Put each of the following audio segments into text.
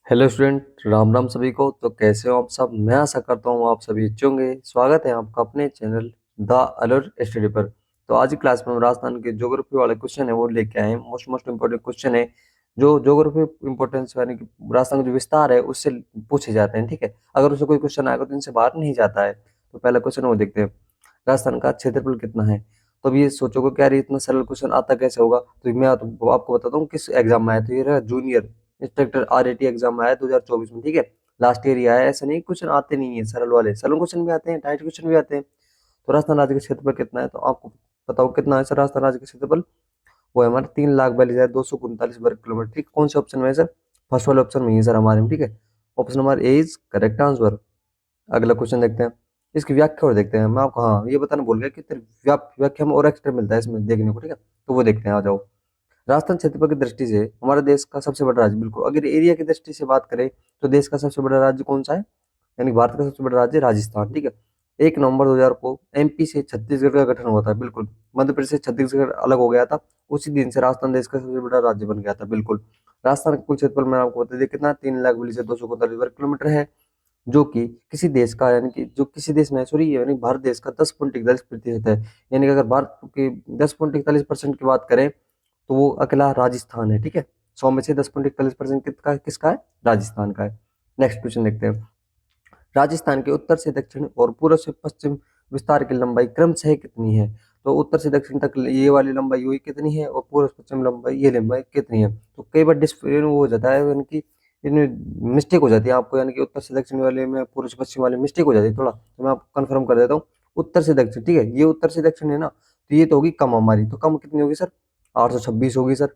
Hello student, Ram Ram सभी को। तो कैसे हो आप सब? मैं आशा करता हूँ आप सभी अच्छे होंगे। स्वागत है आपका अपने चैनल द अलर्ट स्टडी पर। तो आज की क्लास में हम राजस्थान के ज्योग्राफी वाले क्वेश्चन है वो लेके आए हैं। मोस्ट इम्पोर्टेंट क्वेश्चन है जो ज्योग्राफी इंपोर्टेंस यानी कि राजस्थान का जो विस्तार है उससे पूछे जाते हैं। ठीक है, अगर उससे कोई क्वेश्चन आएगा तो इनसे बाहर नहीं जाता है। तो पहला क्वेश्चन वो देखते हैं, राजस्थान का क्षेत्रफल कितना है। तो अब ये सोचोगे कि यार ये इतना सरल क्वेश्चन आता कैसे होगा। तो मैं तो आपको बताता हूँ किस एग्जाम में आया। तो ये रहा जूनियर इंस्ट्रक्टर RAT एग्जाम आया 2024 में। ठीक है, लास्ट ईयर ही आया। ऐसा नहीं क्वेश्चन आते नहीं है सरल वाले, सरल क्वेश्चन भी आते हैं, टाइट क्वेश्चन भी आते हैं। तो राजस्थान राज्य का क्षेत्रफल कितना है, तो आपको बताओ कितना है सर राजस्थान राज्य का क्षेत्रफल। वो है हमारे 3,42,239 वर्ग किलोमीटर। ठीक, कौन से ऑप्शन में है सर? फर्स्ट वाले ऑप्शन में ही है सर हमारे में। ठीक है, option number A is correct answer. अगला क्वेश्चन देखते हैं, इसकी व्याख्या और देखते हैं। मैं आपको हाँ ये बताना भूल गया कि व्याख्या में और एक्स्ट्रा मिलता है इसमें देखने को। ठीक है, तो वो देखते हैं, आ जाओ। राजस्थान क्षेत्रफल की दृष्टि से हमारे देश का सबसे बड़ा राज्य, बिल्कुल अगर एरिया की दृष्टि से बात करें तो देश का सबसे बड़ा राज्य कौन सा है, यानी भारत का सबसे बड़ा राज्य राजस्थान। ठीक है, 1 नवंबर 2000 को MP से छत्तीसगढ़ का गठन हुआ था। बिल्कुल, मध्य प्रदेश से छत्तीसगढ़ अलग हो गया था, उसी दिन से राजस्थान देश का सबसे बड़ा राज्य बन गया था। बिल्कुल, राजस्थान का कुल क्षेत्रफल मैंने आपको बता दिया कितना, 3,42,239 वर्ग किलोमीटर है, जो कि किसी देश का यानी कि जो किसी देश में सॉरी यानी भारत देश का 10.41% है। यानी कि अगर भारत के 10.41% की बात करें तो वो अकेला राजस्थान है। ठीक है, 100 में से 10.41% किसका किसका है? राजस्थान का है। नेक्स्ट क्वेश्चन देखते हैं, राजस्थान के उत्तर से दक्षिण और पूर्व से पश्चिम विस्तार की लंबाई क्रमशः कितनी है। तो उत्तर से दक्षिण तक ये वाली लंबाई हुई कितनी है और पूर्व से पश्चिम लंबाई ये लंबाई कितनी है। तो कई बार वो हो जाता है यानी कि इनमें मिस्टेक हो जाती है आपको, यानी कि उत्तर से दक्षिण वाले में पूर्व से पश्चिम वाले मिस्टेक हो जाती है थोड़ा। तो मैं आपको कंफर्म कर देता हूँ, उत्तर से दक्षिण। ठीक है, ये उत्तर से दक्षिण है ना, तो ये तो होगी कम हमारी। तो कम कितनी होगी सर? 826 होगी सर।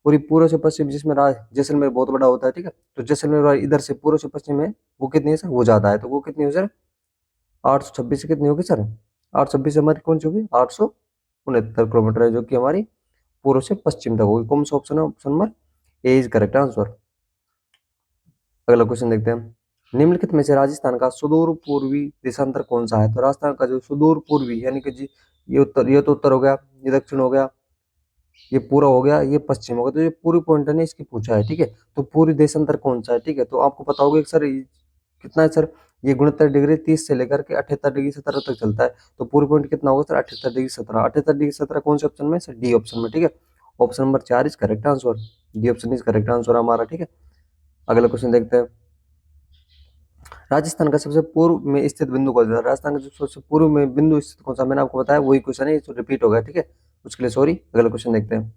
और ये पूर्व से पश्चिम जिसमें जैसलमेर बहुत बड़ा होता है। ठीक है, तो जैसलमेर वाला इधर से पूर्व से पश्चिम में वो कितनी है सर? वो ज्यादा है। तो वो कितनी होगी सर? 826 से कितनी होगी सर? 826 हमारी कौन सी होगी? 869 किलोमीटर है, जो कि हमारी पूर्व से पश्चिम तक होगी। कौन सा ऑप्शन है? Option number A is correct answer. अगला क्वेश्चन देखते हैं, निम्नलिखित में से राजस्थान का सुदूर पूर्वी देशांतर कौन सा है। तो राजस्थान का जो सुदूर पूर्वी यानी कि जी, ये तो उत्तर हो गया, ये दक्षिण हो गया, ये पूरा हो गया, ये पश्चिम हो गया। तो ये पूरी पॉइंट ने इसकी पूछा है। ठीक है, तो पूरी देशांतर कौन सा है? ठीक है, तो आपको पता होगा कि सर कितना है सर? ये 69 डिग्री 30 से लेकर के 78 डिग्री 17 तक चलता है। तो पूरी पॉइंट कितना होगा सर? 78 डिग्री 17। 78 डिग्री 17 कौन से ऑप्शन में सर? डी ऑप्शन में। ठीक है, option number 4 is correct answer. D option is correct answer हमारा। ठीक है, अगला क्वेश्चन देखते हैं, राजस्थान का सबसे पूर्व में स्थित बिंदु कौन सा है? राजस्थान का जो सबसे पूर्व में बिंदु स्थित कौन सा? मैंने आपको बताया वही क्वेश्चन है, ये रिपीट हो गया। ठीक है, उसके लिए सॉरी। अगला क्वेश्चन देखते हैं,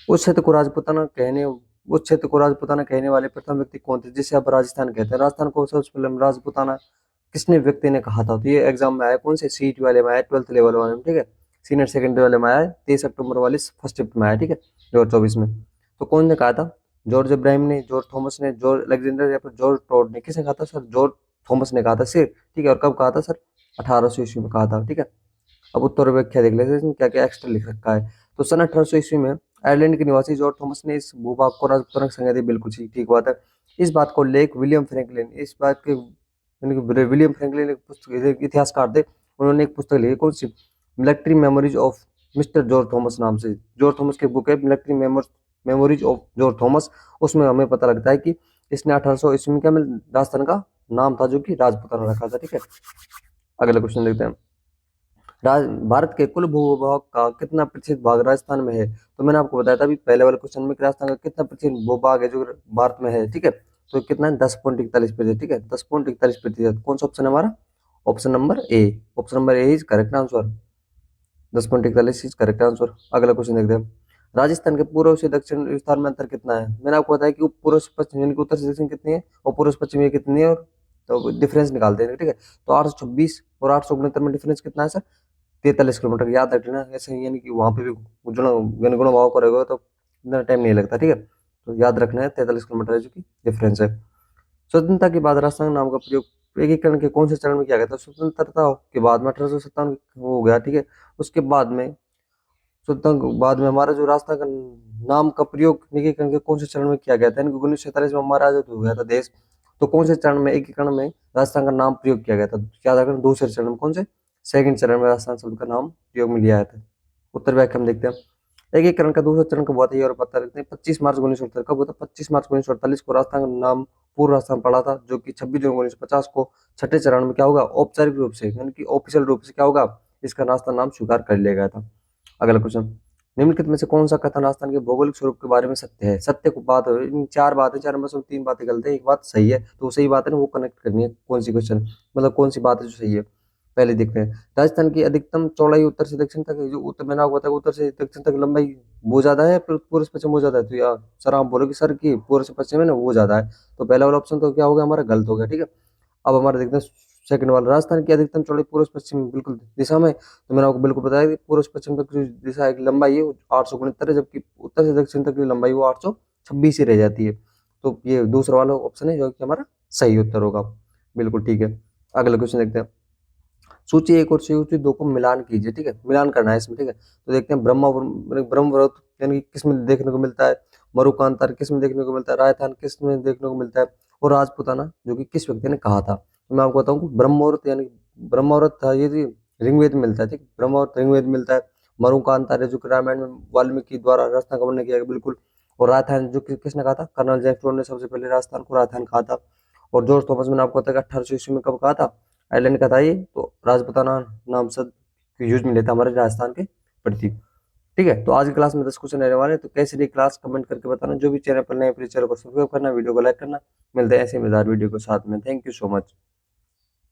उस क्षेत्र को राजपुताना कहने वाले प्रथम व्यक्ति कौन थे, जिसे आप राजस्थान कहते हैं? राजस्थान को सबसे पहले राजपुताना किसने व्यक्ति ने कहा था? तो ये एग्जाम में आया, कौन से सीट वाले में आया? 12th लेवल वाले में। ठीक है, सीनियर सेकेंडरी वाले में आया, 23 अक्टूबर वाले फर्स्ट शिफ्ट में आया। ठीक है, 2024 में। तो कौन ने कहा था? जॉर्ज इब्राहिम ने, जॉर्ज थॉमस ने, जॉर्ज अलेक्जेंडर या फिर जॉर्ज टॉड ने? किसने कहा था सर? जॉर्ज थॉमस ने कहा था सिर। ठीक है, और कब कहा था सर? 1800 ईस्वी में कहा था। ठीक है, अब उत्तर व्याख्या देख लेते हैं इसमें क्या क्या एक्स्ट्रा लिख रखा है। तो सन 1800 ईस्वी में आयरलैंड के निवासी जॉर्ज थॉमस ने इस भूभाग को राजपुताना की संज्ञा दी। बिल्कुल ठीक ठीक बात है। इस बात को लेख विलियम फ्रैंकलिन, इस बात के यानी कि विलियम फ्रैंकलिन एक पुस्तक, इतिहासकार थे, उन्होंने एक पुस्तक लिखी, कौन सी? Military memories of mister George Thomas नाम से। जॉर्ज थॉमस की बुक है military memories of George Thomas. उसमें हमें पता लगता है कि इसने 1800 ईस्वी में क्या राजस्थान का नाम था जो कि राजपुताना रखा था। ठीक है, अगला क्वेश्चन देखते हैं, भारत के कुल भूभाग का कितना प्रतिशत भाग राजस्थान में है? तो मैंने आपको बताया था अभी पहले वाले क्वेश्चन में कि राजस्थान का कितना प्रतिशत भूभाग है जो भारत में है। ठीक है, तो कितना है? 10.41%। ठीक है, 10.41%। कौन सा ऑप्शन है हमारा? Option number A. Option number A is correct answer. 10.41 is correct answer. अगला क्वेश्चन देखते हैं, राजस्थान के पूर्व से दक्षिण विस्तार में अंतर कितना है? मैंने आपको बताया कि पूर्व से पश्चिम यानी कि उत्तर से दक्षिण कितनी है और पूर्व से पश्चिम ये कितनी है, और तो डिफरेंस निकालते हैं। ठीक है, तो 826 और 869 में डिफरेंस कितना है सर? 43 किलोमीटर। याद रखना ऐसे ही, यानी कि वहां पे भी गणगुण भाव करेगा तो इतना टाइम नहीं लगता। ठीक है, तो याद रखना है 43 किलोमीटर है जो कि डिफरेंस है। स्वतंत्रता के बाद राजस्थान नाम का प्रयोग एकीकरण के कौन से चरण में किया गया था? स्वतंत्रता के बाद में 1857 हो गया। ठीक है, उसके बाद में स्वतंत्र बाद में हमारा जो राजस्थान का नाम का प्रयोग एकीकरण के कौन से चरण में किया गया था? यानी कि 1947 में हमारा आजाद हो गया था देश, तो कौन से चरण में एकीकरण में राजस्थान का नाम प्रयोग किया गया था? याद रखना, दूसरे चरण में। कौन से? सेकंड चरण में राजस्थान शब्द का नाम प्रयोग में लिया था। उत्तर व्याख्या हम देखते हैं, एक चरण का दूसरा चरण कब हुआ था ये और पता रखते हैं। 25 मार्च 1948 कब हुआ था? 25 मार्च 1948 को राजस्थान का नाम पूर्व राजस्थान पड़ा था, जो कि 26 जून 1950 को छठे चरण में क्या होगा, औपचारिक रूप से यानी कि ऑफिशियल रूप से क्या होगा, इसका राजस्थान नाम स्वीकार कर लिया गया था। अगला क्वेश्चन, निम्नलिखित में से कौन सा कथन राजस्थान के भौगोलिक स्वरूप के बारे में सत्य है? सत्य को बात इन चार बातें, चार में से 3 बातें गलत है, एक बात सही है, तो सही बात है ना वो कनेक्ट करनी है, कौन सी क्वेश्चन मतलब कौन सी बात है जो सही है। पहले देखते हैं, राजस्थान की अधिकतम चौड़ाई उत्तर से दक्षिण तक है, जो उत्तर मैंने आपको बताया उत्तर से दक्षिण तक लंबाई वो ज्यादा है, फिर पूर्व से पश्चिम वो ज्यादा है, तो यार सर आप बोलोगे सर की पूर्व से पश्चिम है ना वो ज्यादा है, तो पहला वाला ऑप्शन तो क्या हो गया हमारा गलत हो गया, ठीक है। अब हमारा देखते हैं सेकंड वाला, राजस्थान की अधिकतम चौड़ाई पूर्व से पश्चिम बिल्कुल दिशा में, तो मैंने आपको बिल्कुल बताया कि पूर्व से पश्चिम तक जो दिशा की लंबाई है वो 869 है, जबकि उत्तर से दक्षिण तक की लंबाई वो 826 ही रह जाती है। तो ये दूसरा वाला ऑप्शन है जो कि हमारा सही उत्तर होगा, बिल्कुल ठीक है। अगला क्वेश्चन देखते हैं, सूची एक और सूची दो को मिलान कीजिए, ठीक है, मिलान करना है इसमें, ठीक है। तो देखते हैं ब्रह्मव्रत यानी कि किस में देखने को मिलता है, मरुकांतार किस में देखने को मिलता है, रायथान किस में देखने को मिलता है, और राजपूताना जो कि किस व्यक्ति ने कहा था। तो मैं आपको बताऊं ब्रह्ममुहूर्त यानी ब्रह्ममुहूर्त था ये ऋग्वेद में मिलता है, ठीक, ब्रह्ममुहूर्त ऋग्वेद में मिलता है। मरुकांतार है जो कि रामायण में वाल्मीकि द्वारा राजस्थान का वर्णन किया गया, बिल्कुल। और राजस्थान जो कि किसने कहा था, कर्नल जेम्स टोड ने सबसे पहले राजस्थान को राजस्थान कहा था। और जॉर्ज थॉमस मैंने आपको बताया 1800 ईस्वी में कब कहा था, आइलैंड का था ये, तो राजपूताना नाम शब्द यूज में लेता हमारे राजस्थान के प्रति, ठीक है। तो आज की क्लास में 10 क्वेश्चन रहने वाले हैं, तो कैसी रही क्लास कमेंट करके बताना, जो भी चैनल पर नए प्लीज चैनल को सब्सक्राइब करना, वीडियो को लाइक करना। मिलते हैं ऐसे मजेदार वीडियो के साथ में, थैंक यू सो मच।